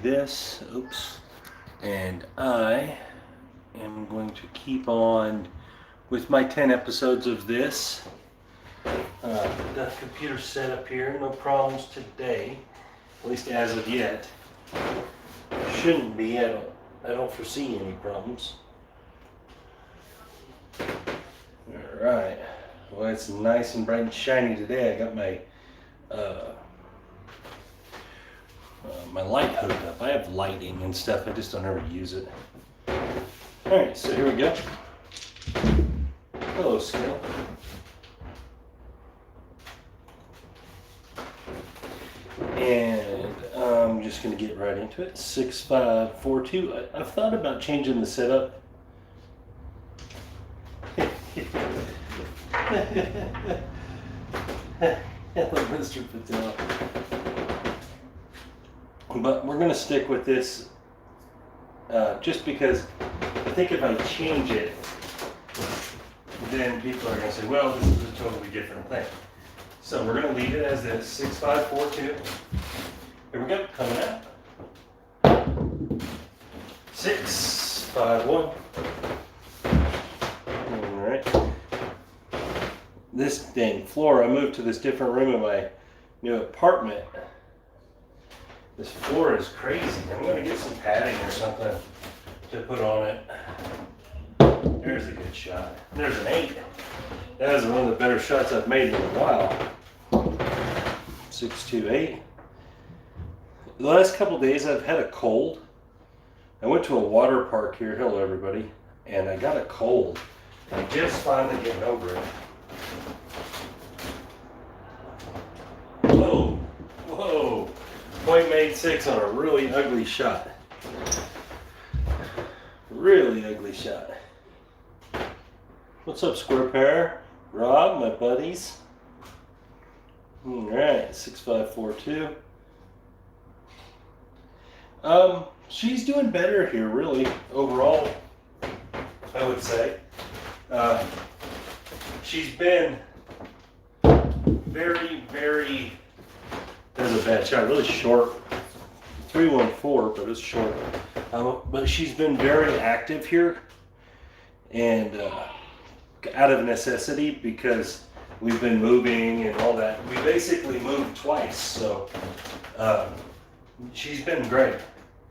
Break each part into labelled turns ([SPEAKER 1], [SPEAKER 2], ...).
[SPEAKER 1] this. Oops. And I am going to keep on with my 10 episodes of this. Got the computer set up here. No problems today. At least as of yet. Shouldn't be. I don't foresee any problems. Alright. Well, it's nice and bright and shiny today. I got my my light hooked up. I have lighting and stuff. I just don't ever use it. Alright, so here we go. Hello, Scale. And I'm just going to get right into it. 6542. I've thought about changing the setup. Hello, Mr. Patel. But we're going to stick with this just because I think if I change it, then people are going to say, well, this is a totally different thing. So we're going to leave it as this, 6542. Here we go, coming out. 651. All right. This dang floor, I moved to this different room in my new apartment. This floor is crazy. I'm going to get some padding or something to put on it. There's a good shot. There's an 8. That is one of the better shots I've made in a while. 628. The last couple days I've had a cold. I went to a water park here. Hello, everybody. And I got a cold. I'm just finally getting over it. Whoa. Whoa. Point made 6 on a really ugly shot. Really ugly shot. What's up, Square Pair? Rob, my buddies. Alright, 6542. She's doing better here, really, overall, I would say. She's been very, that was a bad shot, really short. 314, but it's short. But she's been very active here, and out of necessity because we've been moving and all that. We basically moved twice, so she's been great.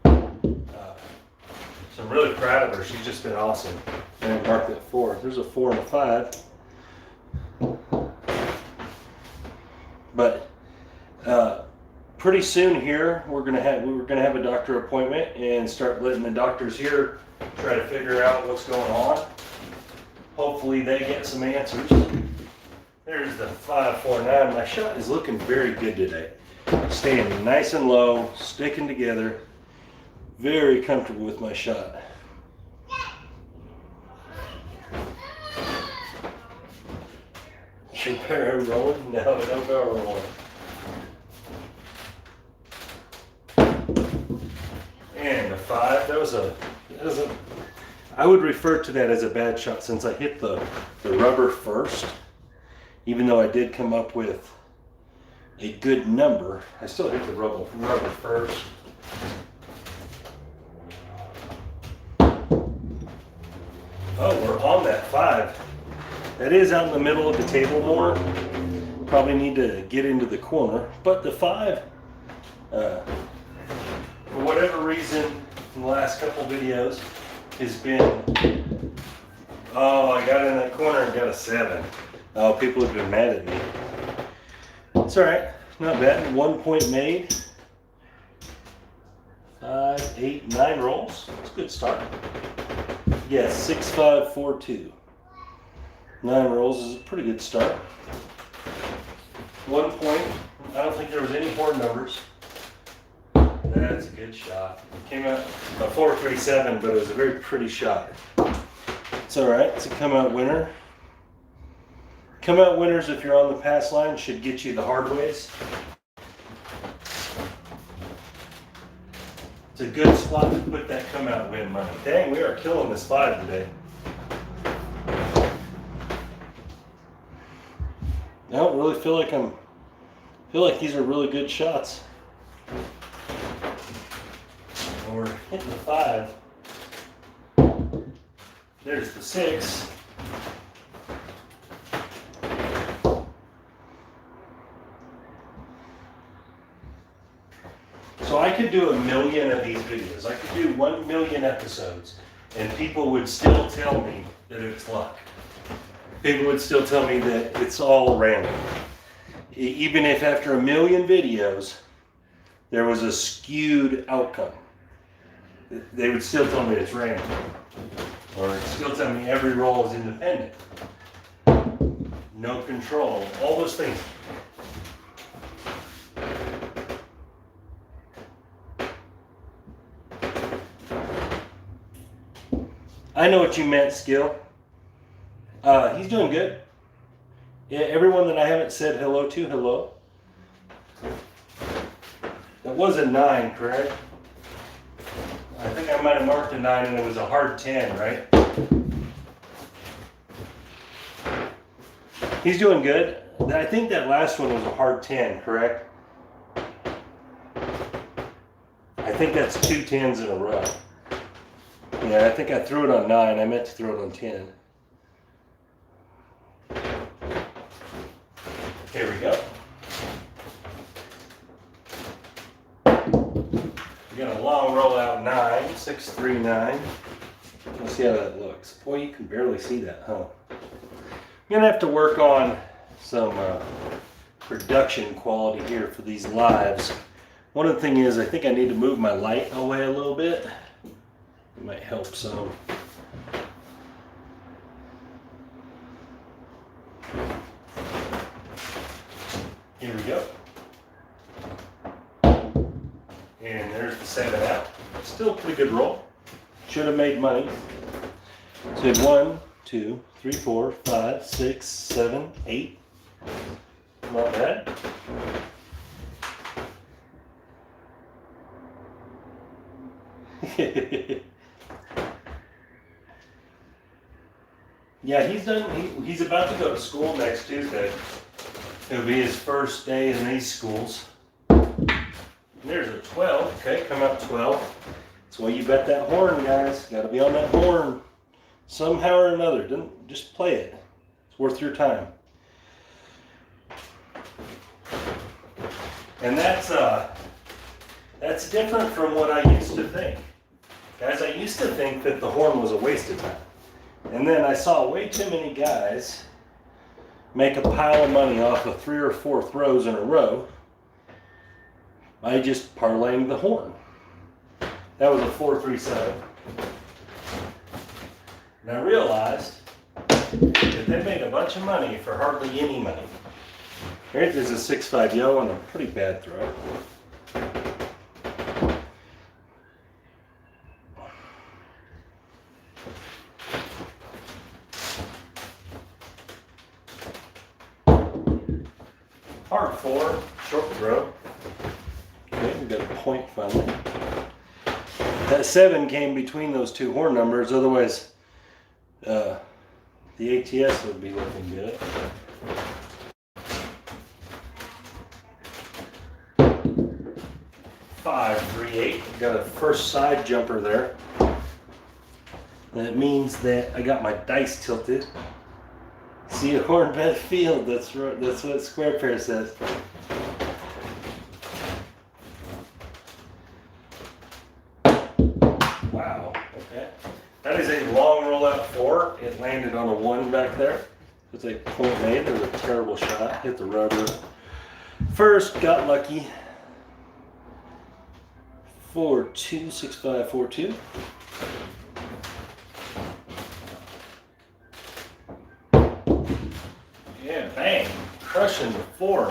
[SPEAKER 1] So I'm really proud of her. She's just been awesome. And I marked that 4. There's a 4 and a 5. But pretty soon here we're gonna have a doctor appointment and start letting the doctors here try to figure out what's going on. Hopefully they get some answers. There's the 549. My shot is looking very good today. Staying nice and low, sticking together. Very comfortable with my shot. Your barrel rolling? No, no barrel rolling. And the 5, that was a, I would refer to that as a bad shot since I hit the rubber first. Even though I did come up with a good number, I still hit the rubber first. Oh, we're on that 5. That is out in the middle of the table more. Probably need to get into the corner. But the 5, for whatever reason, in the last couple videos, has been, oh, I got in that corner and got a 7. Oh, people have been mad at me. It's alright, not bad. 1 point made. 5, 8, 9 rolls. That's a good start. Yes, 6542. 9 rolls is a pretty good start. 1 point. I don't think there was any horde numbers. That's a good shot. It came out a 437, but it was a very pretty shot. It's alright. It's a come out winner. Come out winners, if you're on the pass line, should get you the hard ways. It's a good spot to put that come out win money. Dang, we are killing this 5 today. I don't really feel like these are really good shots. hitting the 5. There's the 6. So I could do 1,000,000 of these videos. I could do 1,000,000 episodes, and people would still tell me that it's luck. People would still tell me that it's all random. Even if after 1,000,000 videos, there was a skewed outcome, they would still tell me it's random. Or still tell me every roll is independent. No control, all those things. I know what you meant, Skill. He's doing good. Yeah, everyone that I haven't said hello to, hello. That was a 9, correct? I think I might have marked a 9 and it was a hard 10, right? He's doing good. I think that last one was a hard 10, correct? I think that's 2 10s in a row. Yeah, I think I threw it on 9. I meant to throw it on 10. Here we go. We got a long rollout 9, 6, 3, 9. Let's see how that looks. Boy, you can barely see that, huh? I'm gonna have to work on some production quality here for these lives. One of the things is I think I need to move my light away a little bit. It might help some. Here we go. And there's the 7 out. Still a pretty good roll. Should have made money. So 1, 2, 3, 4, 5, 6, 7, 8. Not bad. Yeah, he's about to go to school next Tuesday. It'll be his first day in these schools. There's a 12. Okay, come out 12. That's why you bet that horn, guys. Got to be on that horn somehow or another. Don't just play it. It's worth your time. And that's different from what I used to think. Guys, I used to think that the horn was a waste of time. And then I saw way too many guys make a pile of money off of 3 or 4 throws in a row by just parlaying the horn. That was a 4-3-7. And I realized that they made a bunch of money for hardly any money. Here's a 6-5 yo and a pretty bad throw. Hard 4, short throw. Okay, we got a point finally. That 7 came between those 2 horn numbers, otherwise the ATS would be looking good. Five, 3, 8. Got a first side jumper there. That means that I got my dice tilted. See a horn bet field. That's right. That's what Square Pair says. Wow. Okay. That is a long rollout 4. It landed on a 1 back there. It's a point made. It was a terrible shot. Hit the rubber. First, got lucky. 4-2, 6-5, 4-2. Yeah, bang. Crushing the 4.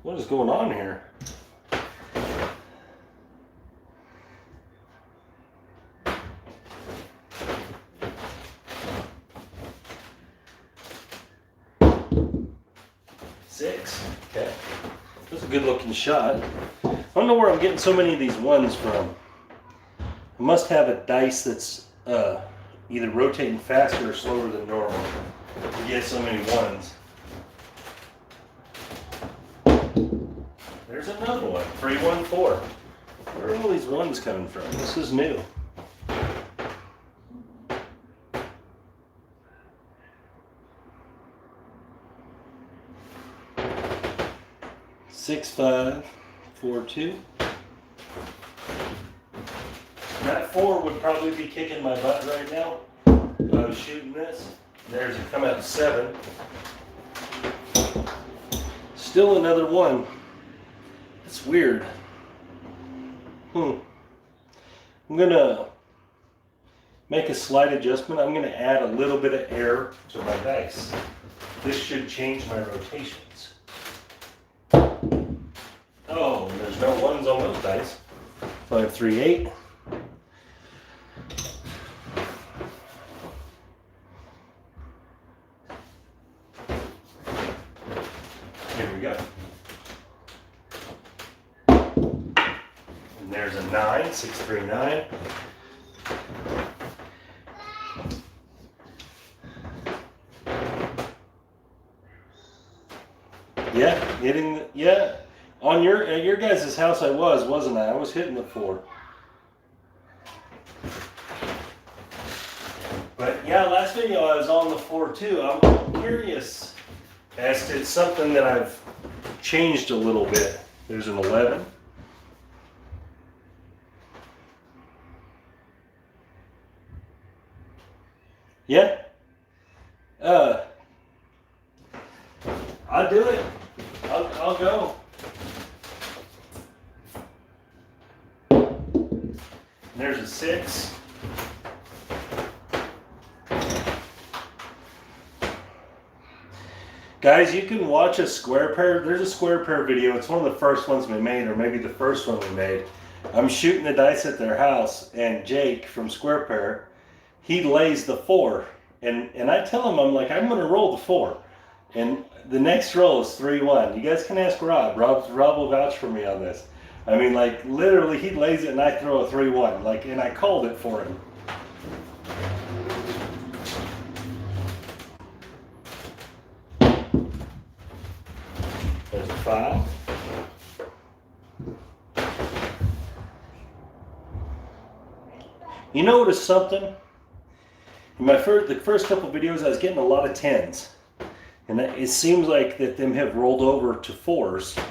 [SPEAKER 1] What is going on here? Six. Okay. That's a good looking shot. I don't know where I'm getting so many of these 1s from. I must have a dice that's either rotating faster or slower than normal to get so many 1s. There's another one. 3-1-4. Where are all these ones coming from? This is new. Six, 5, 4, 2. That 4 would probably be kicking my butt right now if I was shooting this. There's it come out 7. Still another 1. It's weird. I'm gonna make a slight adjustment. I'm gonna add a little bit of air to my dice. This should change my rotations. Oh, and there's no 1s on those dice. 5, 3, 8. Here we go. And there's a 9, 6, 3, 9. Yeah, on at your guys' house I wasn't I? I was hitting the 4. But yeah, last video I was on the 4 too. I'm curious as to something that I've changed a little bit. There's an 11. Yeah. I'll do it. I'll go. And there's a 6. Guys, you can watch a square pair. There's a square pair video. It's one of the first ones we made, or maybe the first one we made. I'm shooting the dice at their house, and Jake from Square Pair, he lays the 4. And I tell him, I'm like, I'm going to roll the 4. And the next roll is 3-1. You guys can ask Rob. Rob will vouch for me on this. I mean, like, literally, he lays it and I throw a 3-1. Like, and I called it for him. There's a 5. You notice something? In the first couple videos, I was getting a lot of 10s. And it seems like that them have rolled over to 4s.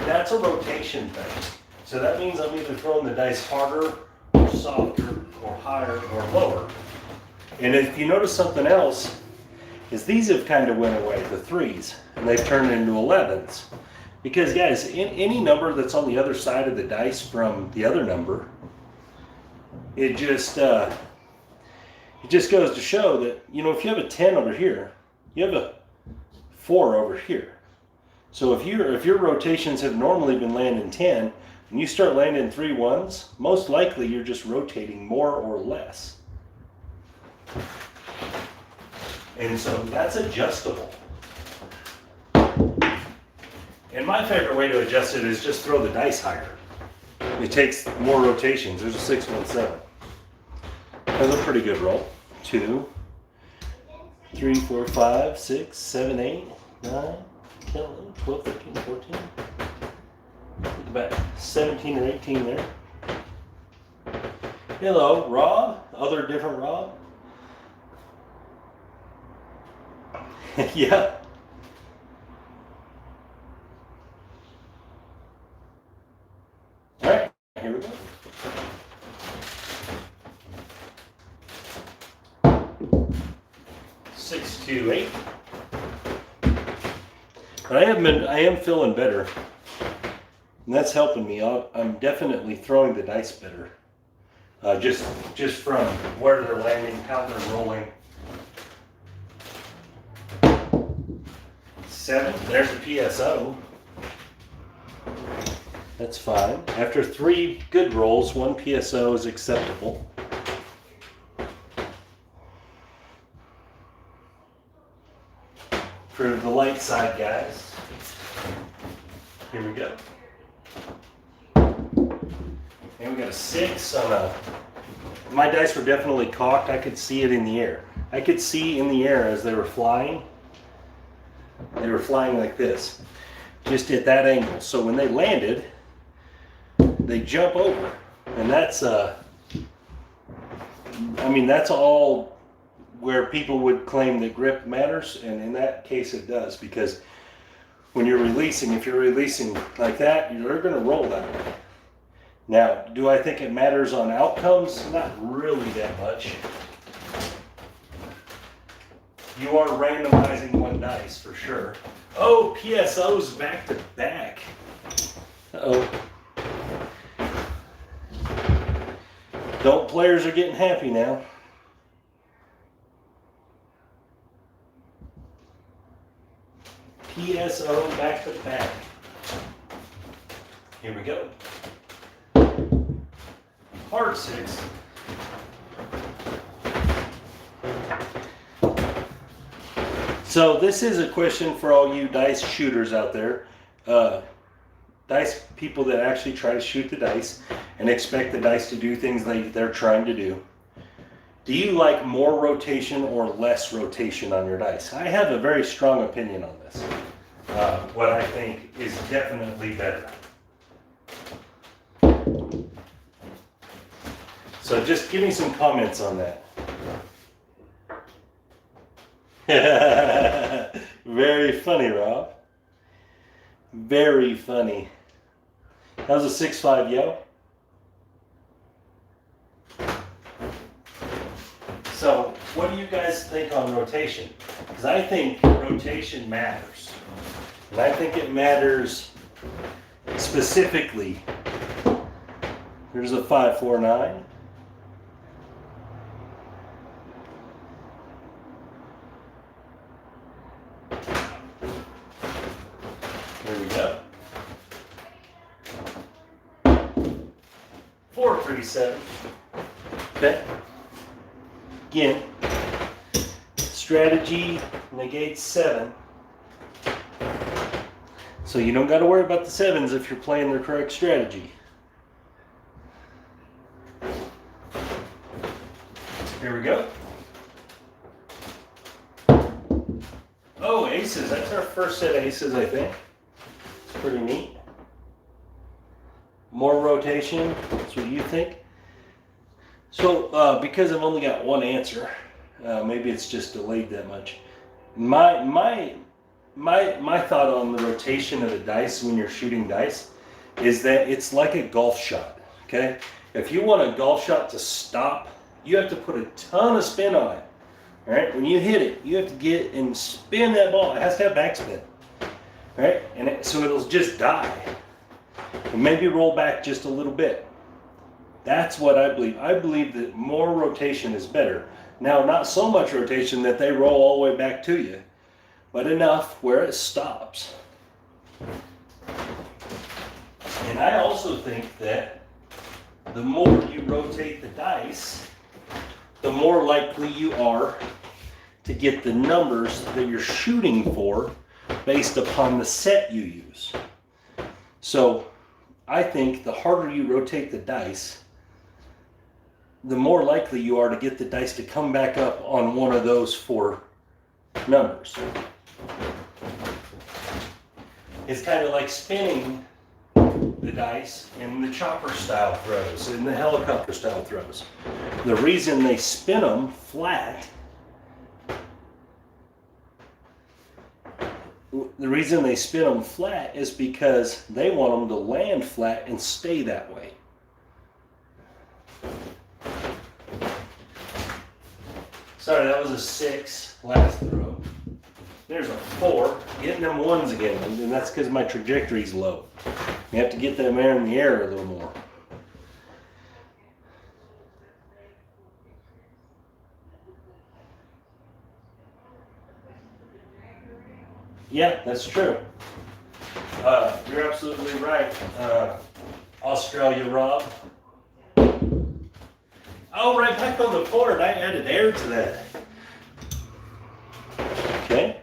[SPEAKER 1] That's a rotation thing. So that means I'm either throwing the dice harder or softer or higher or lower. And if you notice something else, is these have kind of went away, the 3s, and they've turned into 11s. Because guys, any number that's on the other side of the dice from the other number, it just goes to show that, you know, if you have a 10 over here, you have a 4 over here. So if your rotations have normally been landing 10, and you start landing 3 1s, most likely you're just rotating more or less. And so that's adjustable. And my favorite way to adjust it is just throw the dice higher. It takes more rotations. There's a 6, 1, 7. That's a pretty good roll. 2, 3, 4, 5, 6, 7, 8, 9, 10, 11, 12, 13, 14. About 17 or 18 there. Hello, Rob. Other different Rob. Yeah. All right, here we go. Six, 2, 8. But I am feeling better, and that's helping me. I'm definitely throwing the dice better. Just from where they're landing, how they're rolling. 7. There's the PSO. That's fine. After 3 good rolls, 1 PSO is acceptable. For the light side guys, here we go. And we got a 6 on a. My dice were definitely cocked. I could see it in the air. I could see in the air as they were flying. They were flying like this, just at that angle. So when they landed, they jump over. And that's, I mean, that's all where people would claim that grip matters. And in that case, it does, because when you're releasing, if you're releasing like that, you're going to roll that way. Now, do I think it matters on outcomes? Not really that much. You are randomizing one dice for sure. Oh, PSO's back to back. Uh-oh. Players are getting happy now. PSO back to back. Here we go. Hard 6. So this is a question for all you dice shooters out there. Dice people that actually try to shoot the dice and expect the dice to do things they're trying to do. Do you like more rotation or less rotation on your dice? I have a very strong opinion on this. What I think is definitely better. So just give me some comments on that. Very funny, Rob. Very funny. How's a 6-5, yo? So, what do you guys think on rotation? Because I think rotation matters. And I think it matters specifically. Here's a 5-4-9. There we go. 4-3-7. Okay. Again, strategy negates 7. So you don't got to worry about the 7s if you're playing the correct strategy. Here we go. Oh, aces. That's our first set of aces, I think. It's pretty neat. More rotation. That's what you think. So, because I've only got one answer, maybe it's just delayed that much. My thought on the rotation of the dice when you're shooting dice is that it's like a golf shot. Okay, if you want a golf shot to stop, you have to put a ton of spin on it. All right, when you hit it, you have to get and spin that ball. It has to have backspin. All right, and so it'll just die. And maybe roll back just a little bit. That's what I believe. I believe that more rotation is better. Now, not so much rotation that they roll all the way back to you, but enough where it stops. And I also think that the more you rotate the dice, the more likely you are to get the numbers that you're shooting for based upon the set you use. So I think the harder you rotate the dice, the more likely you are to get the dice to come back up on one of those 4 numbers. It's kind of like spinning the dice in the chopper style throws, in the helicopter style throws. The reason they spin them flat, is because they want them to land flat and stay that way. Sorry, that was a 6 last throw. There's a 4. Getting them 1s again, and that's because my trajectory's low. You have to get them air in the air a little more. Yeah, that's true. You're absolutely right, Australia Rob. Oh, right back on the board. I added air to that. Okay.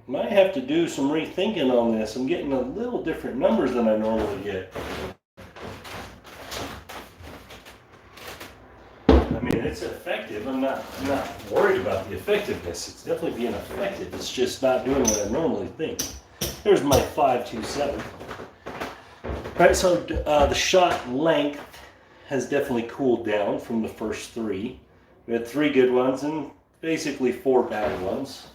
[SPEAKER 1] Might have to do some rethinking on this. I'm getting a little different numbers than I normally get. I mean, it's effective. I'm not worried about the effectiveness. It's definitely being effective. It's just not doing what I normally think. Here's my 5-2-7. Right, so the shot length has definitely cooled down from the first 3. We had 3 good ones and basically 4 bad ones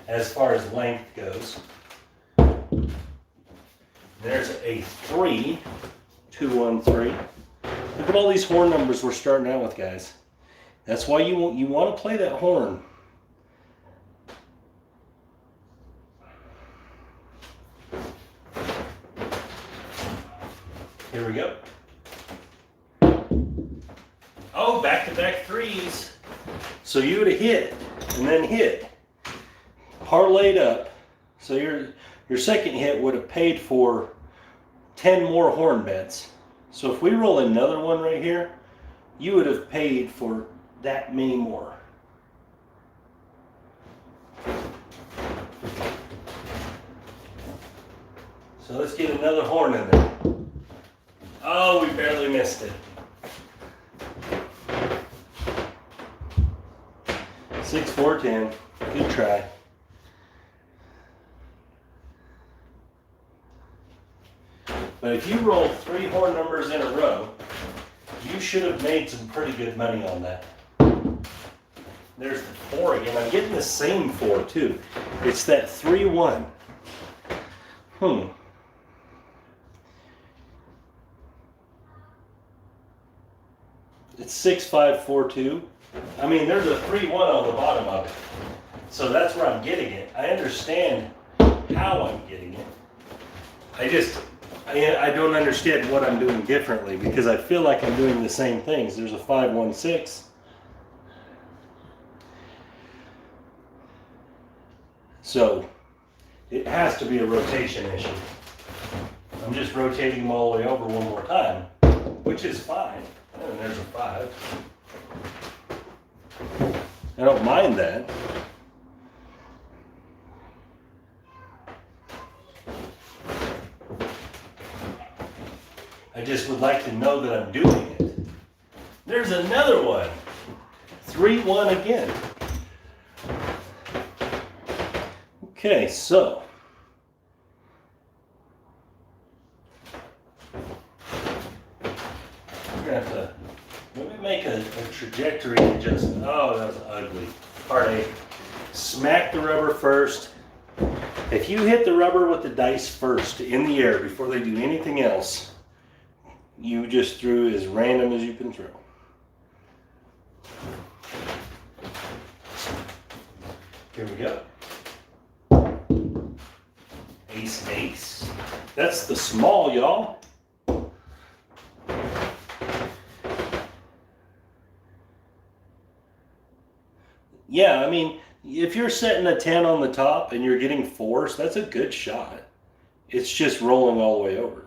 [SPEAKER 1] as far as length goes. There's a 3, 2, 1, 3. Look at all these horn numbers we're starting out with, guys. That's why you want to play that horn. Here we go. Oh, back-to-back 3s. So you would have hit and then hit, parlayed up. So your second hit would have paid for 10 more horn bets. So if we roll another one right here, you would have paid for that many more. So let's get another horn in there. Oh, we barely missed it. 6, 4, 10. Good try. But if you roll 3 horn numbers in a row, you should have made some pretty good money on that. There's the 4 again. I'm getting the same 4 too. It's that 3, 1. It's 6, 5, 4, 2. I mean, there's a 3, 1 on the bottom of it. So that's where I'm getting it. I understand how I'm getting it. I don't understand what I'm doing differently because I feel like I'm doing the same things. There's a 5, 1, 6. So it has to be a rotation issue. I'm just rotating them all the way over one more time, which is fine. And there's a 5. I don't mind that. I just would like to know that I'm doing it. There's another one. 3, 1 again. Okay, so we're gonna have to maybe make a trajectory adjustment. Oh, that was ugly. Part A. Smack the rubber first. If you hit the rubber with the dice first in the air before they do anything else, you just threw as random as you can throw. Here we go. Ace, ace. That's the small, y'all. Yeah, I mean, if you're setting a 10 on the top and you're getting 4s, that's a good shot. It's just rolling all the way over.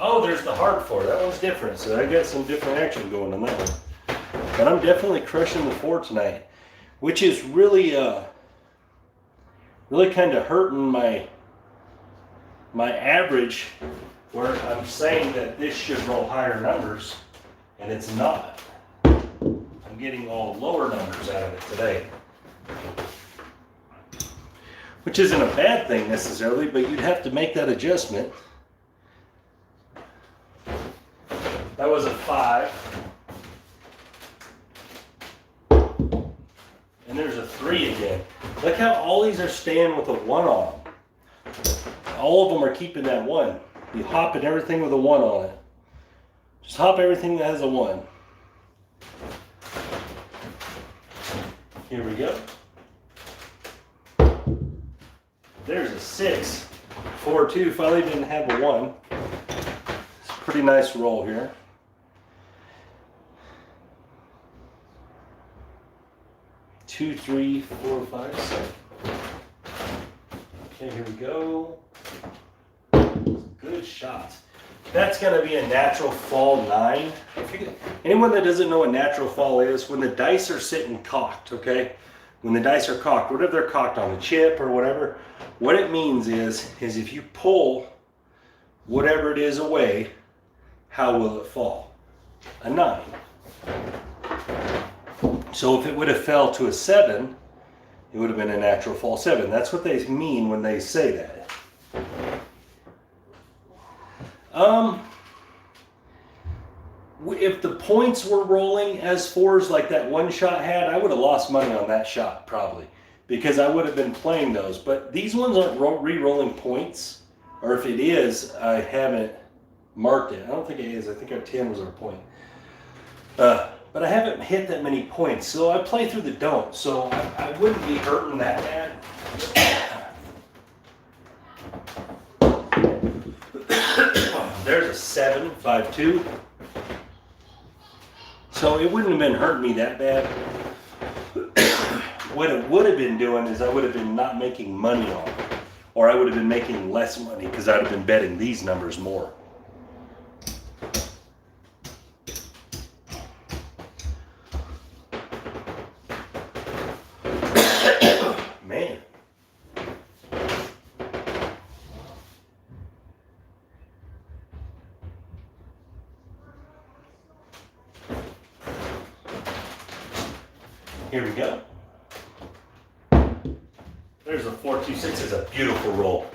[SPEAKER 1] Oh, there's the hard 4. That one's different, so I got some different action going on that one. But I'm definitely crushing the 4 tonight, which is really, really kind of hurting my average, where I'm saying that this should roll higher numbers, and it's not. I'm getting all lower numbers out of it today. Which isn't a bad thing necessarily, but you'd have to make that adjustment. That was a 5. And there's a 3 again. Look how all these are staying with a 1 on them. All of them are keeping that 1. You hop at everything with a 1 on it. Just hop everything that has a 1. Here we go. There's a 6. 4, 2. Finally didn't have a 1. It's a pretty nice roll here. Two, 3, 4, 5, 6. Okay, here we go. Good shots. That's going to be a natural fall 9. Anyone that doesn't know what natural fall is, when the dice are sitting cocked, okay? When the dice are cocked, whatever they're cocked on, a chip or whatever, what it means is if you pull whatever it is away, how will it fall? a 9. So if it would have fell to a 7, it would have been a natural fall 7. That's what they mean when they say that. If the points were rolling as 4s like that one shot had, I would have lost money on that shot probably, because I would have been playing those. But these ones aren't re-rolling points, or if it is, I haven't marked it. I don't think it is. I think our 10 was our point. But I haven't hit that many points, so I play through the don't, so I wouldn't be hurting that bad. There's a 7, 5, 2. So it wouldn't have been hurting me that bad. What it would have been doing is I would have been not making money on it, or I would have been making less money because I'd have been betting these numbers more. Man. Here we go. There's a 4, 2, 6. It's a beautiful roll.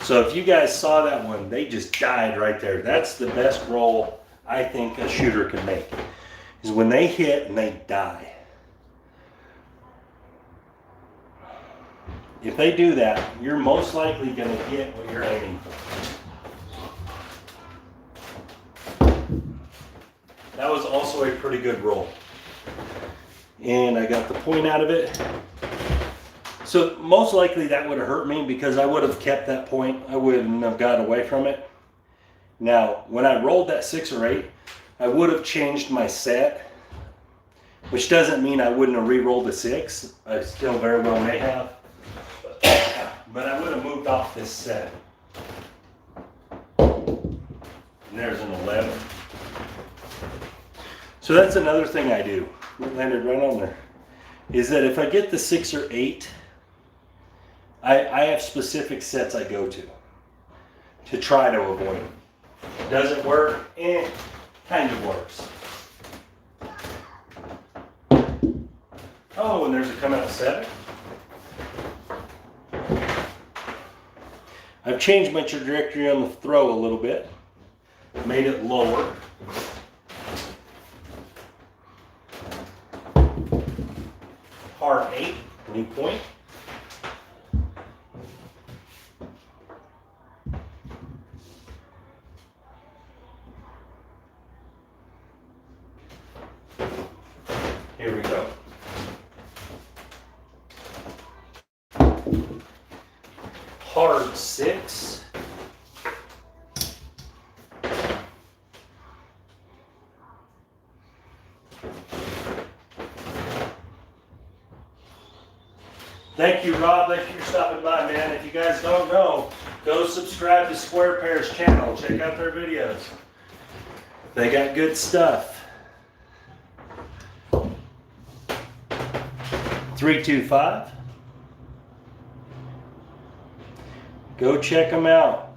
[SPEAKER 1] So if you guys saw that one, they just died right there. That's the best roll I think a shooter can make, is when they hit and they die. If they do that, you're most likely going to get what you're aiming for. That was also a pretty good roll. And I got the point out of it. So most likely that would have hurt me because I would have kept that point. I wouldn't have got away from it. Now, when I rolled that 6 or 8, I would have changed my set, which doesn't mean I wouldn't have re-rolled a 6. I still very well may have. But I would have moved off this set. And there's an 11. So that's another thing I do. It landed right on there. Is that if I get the 6 or 8, I have specific sets I go to try to avoid. Does it work? Kind of works. Oh, and there's a come out 7. I've changed my trajectory on the throw a little bit. Made it lower. Par 8, new point. Here we go. Hard 6. Thank you, Rob. Thank you for stopping by, man. If you guys don't know, go subscribe to Square Pair's channel. Check out their videos. They got good stuff. 3, 2, 5. Go check them out.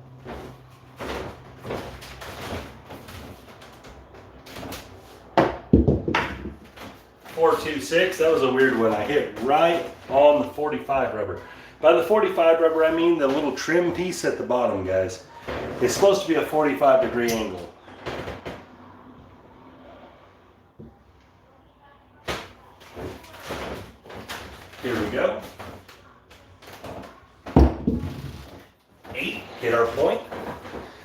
[SPEAKER 1] Four, 2, 6. That was a weird one. I hit right on the 45 rubber. By the 45 rubber, I mean the little trim piece at the bottom, guys. It's supposed to be a 45-degree angle. Here we go. 8 hit our point.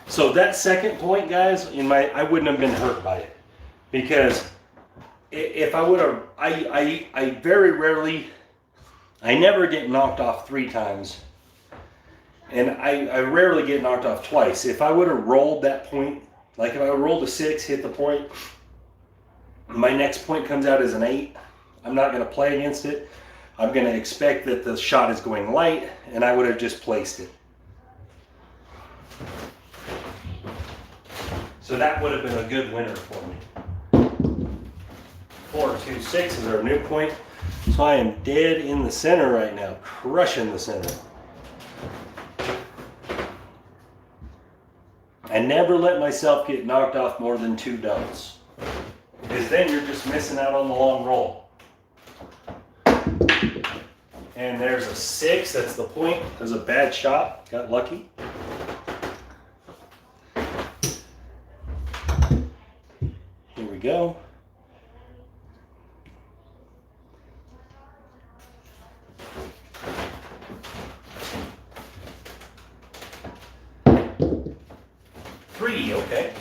[SPEAKER 1] So that second point, guys, I wouldn't have been hurt by it, because if I would have, I very rarely, I never get knocked off 3 times, and I rarely get knocked off twice. If I would have rolled that point, like if I rolled a 6, hit the point, my next point comes out as an 8, I'm not going to play against it. I'm going to expect that the shot is going light, and I would have just placed it. So that would have been a good winner for me. 4, 2, 6 is our new point. So I am dead in the center right now, crushing the center. I never let myself get knocked off more than 2 don'ts. is then you're just missing out on the long roll. And there's a 6, that's the point. There's a bad shot, got lucky. Here we go. Three, okay.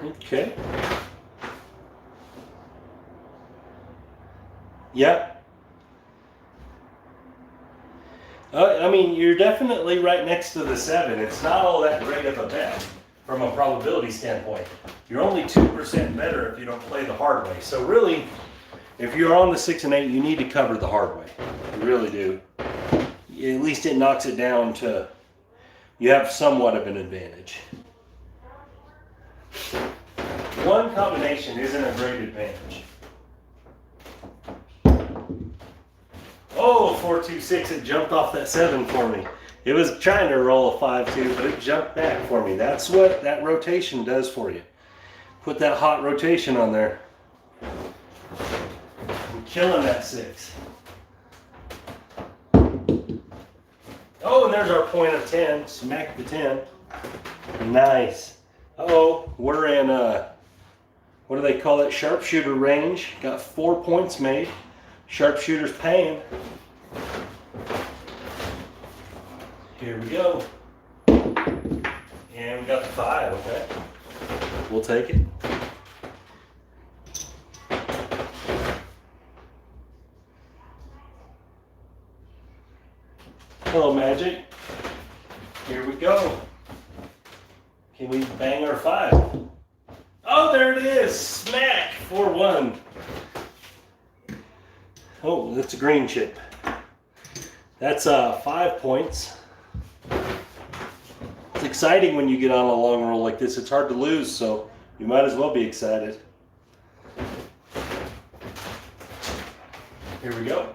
[SPEAKER 1] Okay. Yep. I mean, you're definitely right next to the 7. It's not all that great of a bet from a probability standpoint. You're only 2% better if you don't play the hard way. So really, if you're on the 6 and 8, you need to cover the hard way. You really do. At least it knocks it down to, you have somewhat of an advantage. One combination isn't a great advantage. Oh, 4, 2, 6, it jumped off that 7 for me. It was trying to roll a 5, 2, but it jumped back for me. That's what that rotation does for you. Put that hot rotation on there. I'm killing that 6. Oh, and there's our point of 10. Smack the 10. Nice. Uh-oh, we're in, what do they call it? Sharpshooter range. Got 4 points made. Sharpshooter's paying. Here we go. And we got the 5, okay? We'll take it. Hello, Magic. Here we go. Can we bang our 5? Oh, there it is. Smack. 4-1. Oh, that's a green chip. That's 5 points. It's exciting when you get on a long roll like this. It's hard to lose, so you might as well be excited. Here we go.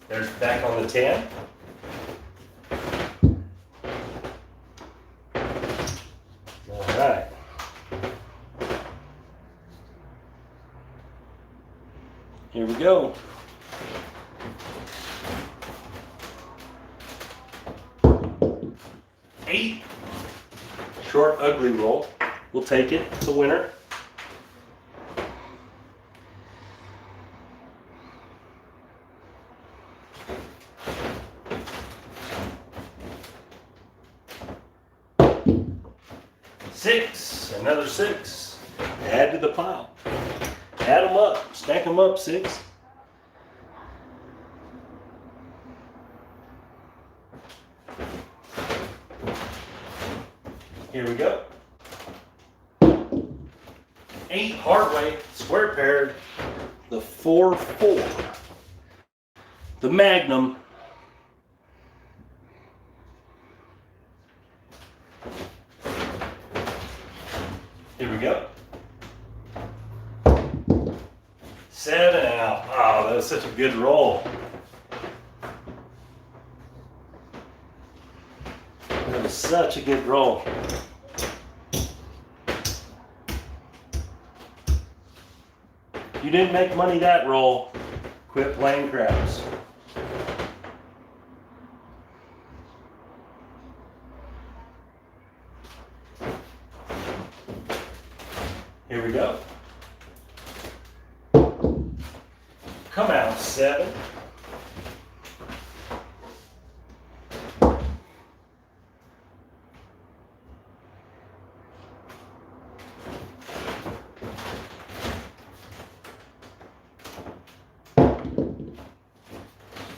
[SPEAKER 1] There's back on the 10. All right. Here we go. Eight. Short, ugly roll. We'll take it. It's a winner. Six. Another 6. Add to the pile. Add them up. Stack them up, 6. Here we go. 8 hard way, square paired. The 4-4. The Magnum. Here we go. 7 out. Oh, that was such a good roll. That was such a good roll. You didn't make money that roll. Quit playing craps. Here we go. Come out, 7.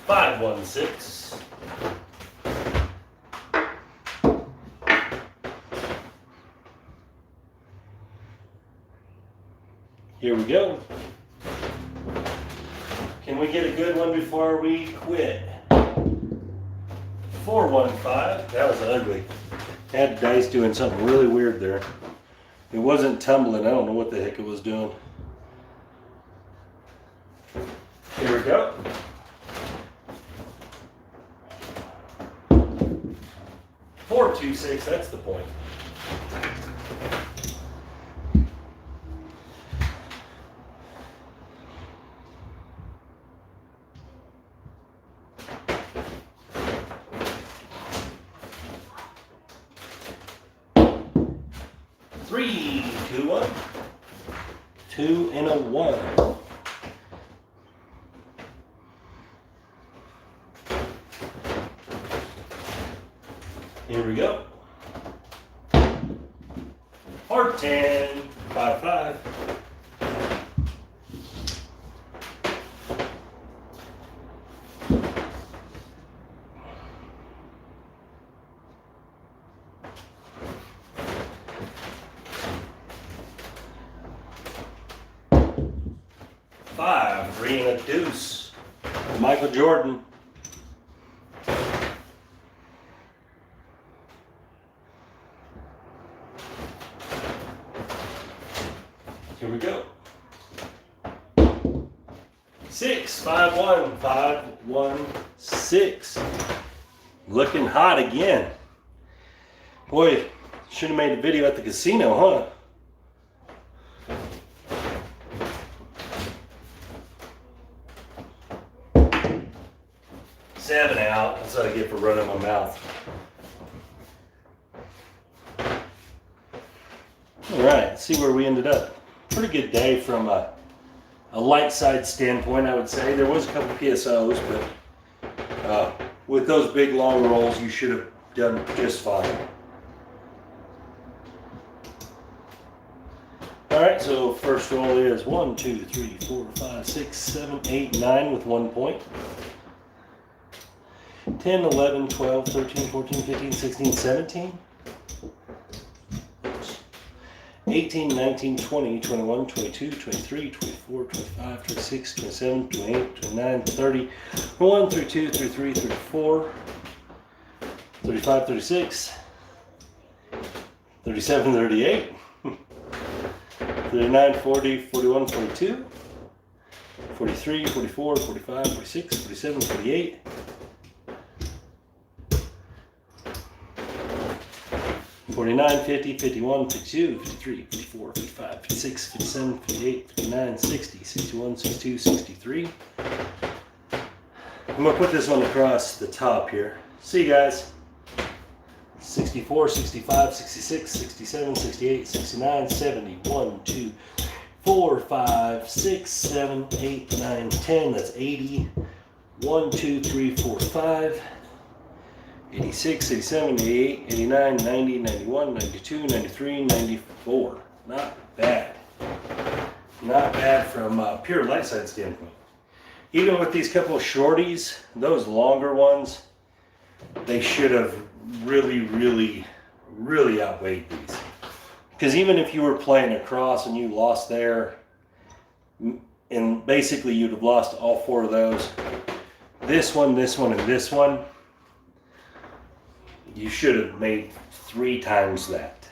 [SPEAKER 1] Five, 1, 6. Here we go. Can we get a good one before we quit? 4, 1, 5. That was ugly. Had dice doing something really weird there. It wasn't tumbling. I don't know what the heck it was doing. Here we go. 4, 2, 6. That's the point. Three, two, one. 2 and a 1. Here we go. Hard 10, 5, 5. Five, 3 and a deuce. Michael Jordan. Here we go. 6, 5, 1, 5, 1, 6. Looking hot again. Boy, should have made a video at the casino, huh? Seven out. That's what I get for running my mouth. All right, let's see where we ended up. Pretty good day from a light side standpoint, I would say. There was a couple PSOs, but with those big long rolls, you should have done just fine. All right, so first roll is 1, 2, 3, 4, 5, 6, 7, 8, 9 with 1 point. 10, 11, 12, 13, 14, 15, 16, 17. 18, 19, 20, 21, 22, 23, 24, 25, 26, 27, 28, 29, 30, 31, 32, 33, 34, 35, 36, 37, 38, 39, 40, 41, 42, 43, 44, 45, 46, 47, 48, 49, 50, 51, 52, 53, 54, 55, 56, 57, 58, 59, 60, 61, 62, 63. I'm going to put this one across the top here. See you guys. 64, 65, 66, 67, 68, 69, 70, 1, 2, 4, 5, 6, 7, 8, 9, 10. That's 80. 1, 2, 3, 4, 5. 86, 87, 88, 89, 90, 91, 92, 93, 94. Not bad. Not bad from a pure light side standpoint. Even with these couple of shorties, those longer ones, they should have really outweighed these. Because even if you were playing across and you lost there, and basically you'd have lost all 4 of those, this one, and this one, you should have made 3 times that.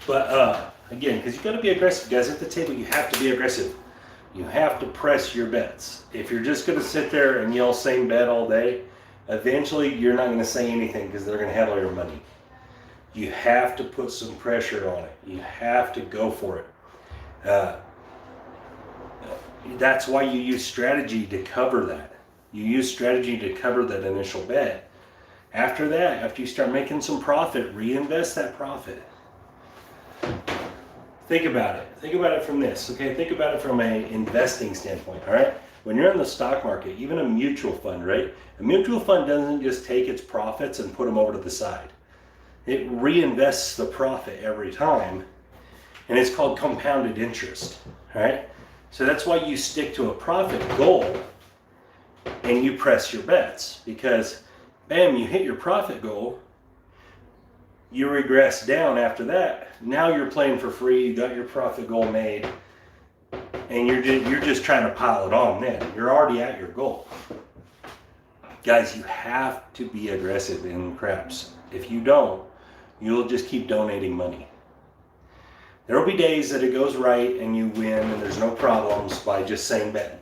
[SPEAKER 1] But again, because you got to be aggressive, guys. At the table, you have to be aggressive. You have to press your bets. If you're just going to sit there and yell same bet all day, eventually you're not going to say anything because they're going to have all your money. You have to put some pressure on it. You have to go for it. That's why you use strategy to cover that. You use strategy to cover that initial bet. After that, after you start making some profit, reinvest that profit. Think about it. Think about it from this, okay? Think about it from an investing standpoint, all right? When you're in the stock market, even a mutual fund, right? A mutual fund doesn't just take its profits and put them over to the side. It reinvests the profit every time, and it's called compounded interest, all right? So that's why you stick to a profit goal and you press your bets, because bam, you hit your profit goal, you regress down after that. Now you're playing for free, you got your profit goal made, and you're just trying to pile it on then. You're already at your goal. Guys, you have to be aggressive in craps. If you don't, you'll just keep donating money. There will be days that it goes right and you win and there's no problems by just saying bet.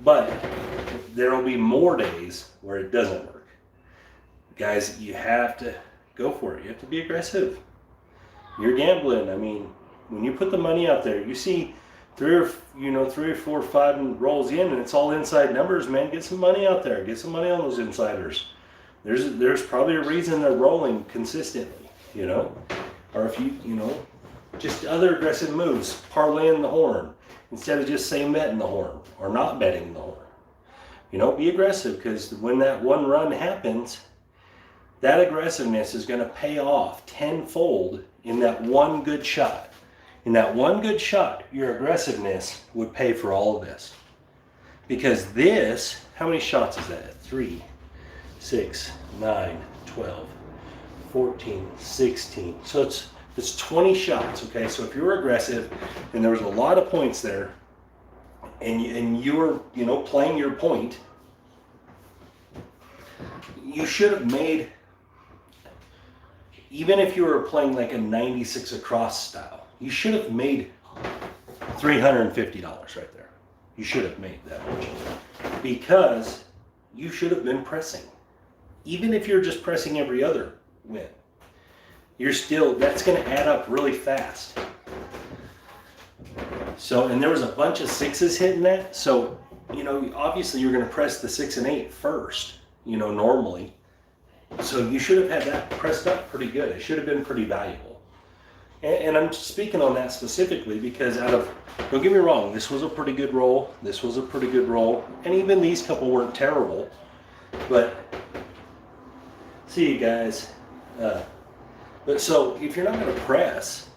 [SPEAKER 1] But there will be more days where it doesn't work. guys, you have to go for it. You have to be aggressive. You're gambling. I mean, when you put the money out there, you see three or four, five rolls in, and it's all inside numbers. Man, get some money out there. Get some money on those insiders. There's probably a reason they're rolling consistently, or if just other aggressive moves, parlaying the horn instead of just saying betting the horn or not betting the horn. Be aggressive, because when that one run happens, that aggressiveness is going to pay off tenfold in that one good shot. In that one good shot, your aggressiveness would pay for all of this. Because this, how many shots is that? 3, 6, 9, 12, 14, 16. So it's 20 shots, okay? So if you were aggressive and there was a lot of points there, and you were, playing your point, you should have made, even if you were playing like a 96 across style, you should have made $350 right there. You should have made that much. Because you should have been pressing. Even if you're just pressing every other win, that's going to add up really fast. So, and there was a bunch of 6s hitting that. So, obviously you're going to press the 6 and 8 first, normally. So you should have had that pressed up pretty good. It should have been pretty valuable. And I'm speaking on that specifically because don't get me wrong, this was a pretty good roll. This was a pretty good roll. And even these couple weren't terrible. But, see you guys. But so if you're not going to press,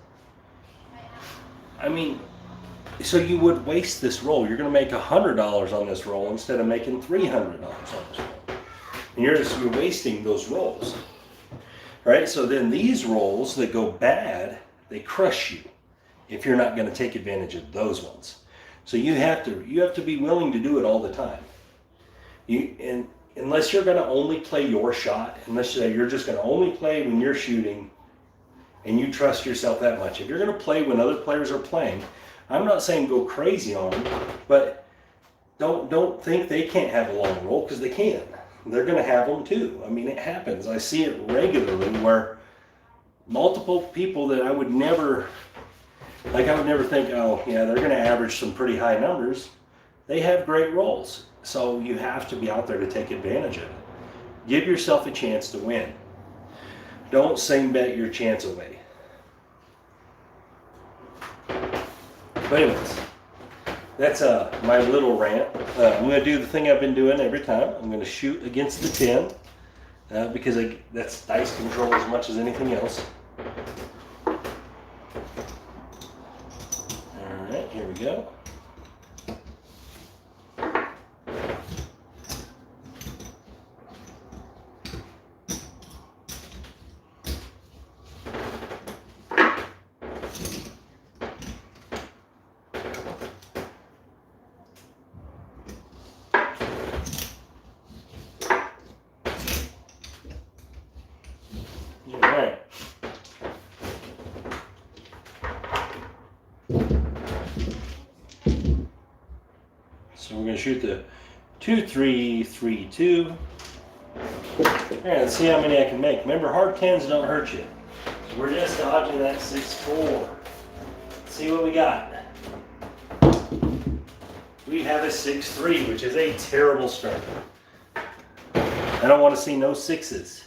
[SPEAKER 1] so you would waste this roll. You're going to make $100 on this roll instead of making $300 on this roll. And you're wasting those rolls. Right? So then these rolls that go bad, they crush you if you're not going to take advantage of those ones. So you have to be willing to do it all the time. Unless you're going to only play your shot, unless you're just going to only play when you're shooting and you trust yourself that much. If you're going to play when other players are playing, I'm not saying go crazy on them, but don't think they can't have a long roll, because they can. They're going to have them too. It happens. I see it regularly where multiple people that I would never think, oh yeah, they're going to average some pretty high numbers. They have great rolls. So you have to be out there to take advantage of it. Give yourself a chance to win. Don't sing bet your chance away. But anyways, that's my little rant. I'm going to do the thing I've been doing every time. I'm going to shoot against the 10 because that's dice control as much as anything else. All right, here we go. So we're going to shoot the 2, 3, 3, 2. All right, let's see how many I can make. Remember, hard 10s don't hurt you. So we're just dodging that 6, 4. Let's see what we got. We have a 6, 3, which is a terrible start. I don't want to see no 6s.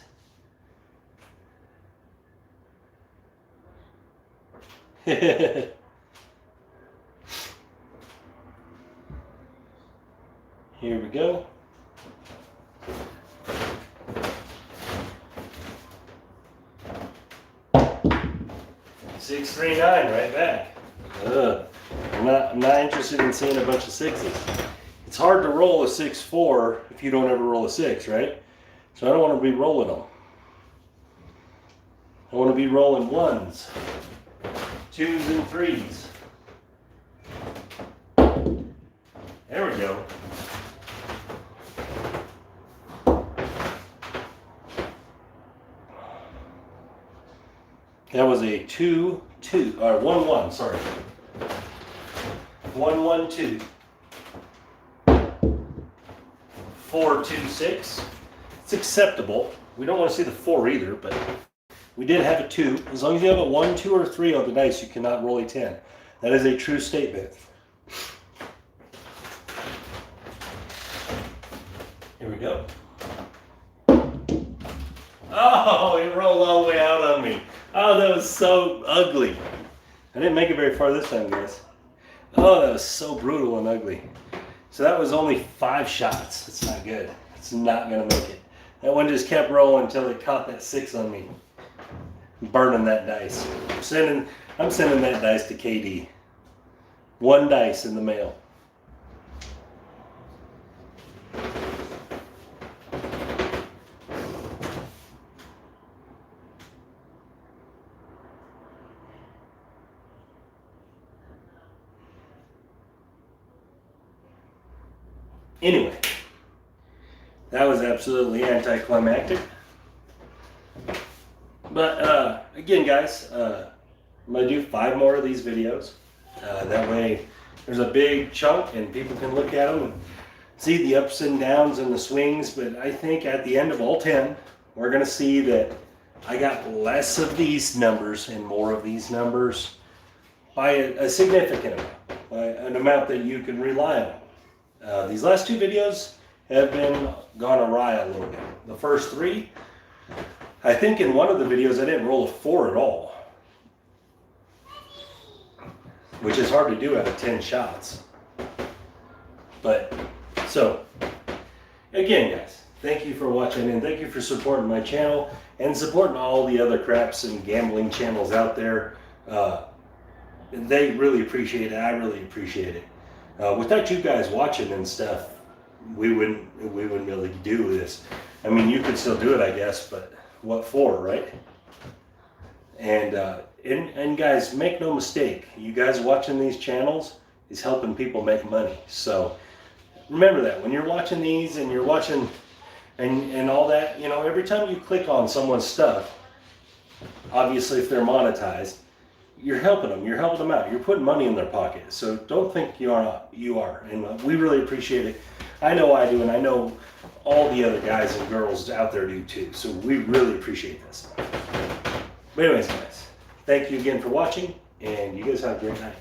[SPEAKER 1] Here we go. 6, 3, 9, right back. Ugh. I'm not interested in seeing a bunch of 6s. It's hard to roll a 6, 4 if you don't ever roll a 6, right? So I don't want to be rolling them. I want to be rolling 1s, 2s, and 3s. There we go. That was a 2, 2, or 1, 1, sorry. 1, 1, 2. 4, 2, 6. It's acceptable. We don't want to see the 4 either, but we did have a 2. As long as you have a 1, 2, or 3 on the dice, you cannot roll a 10. That is a true statement. Here we go. Oh, it rolled all the way out on me. Oh, that was so ugly. I didn't make it very far this time, guys. Oh, that was so brutal and ugly. So that was only 5 shots. It's not good. It's not going to make it. That one just kept rolling until it caught that 6 on me. Burning that dice. I'm sending that dice to KD. 1 dice in the mail. Anyway, that was absolutely anticlimactic. But again, guys, I'm going to do 5 more of these videos. That way there's a big chunk and people can look at them and see the ups and downs and the swings. But I think at the end of all 10, we're going to see that I got less of these numbers and more of these numbers by a significant amount, by an amount that you can rely on. These last 2 videos have gone awry a little bit. The first 3, I think in one of the videos I didn't roll a 4 at all, which is hard to do out of 10 shots. But, so, again guys, thank you for watching and thank you for supporting my channel and supporting all the other craps and gambling channels out there. They really appreciate it. I really appreciate it. Without you guys watching and stuff, we wouldn't really do this. I mean, you could still do it, I guess, but what for, right? And guys, make no mistake, you guys watching these channels is helping people make money. So remember that when you're watching these and you're watching and all that, you know, every time you click on someone's stuff, obviously if they're monetized, you're helping them out. You're putting money in their pocket. So don't think you are. And we really appreciate it. I know I do, and I know all the other guys and girls out there do too. So we really appreciate this. But anyways, guys, thank you again for watching, and you guys have a great night.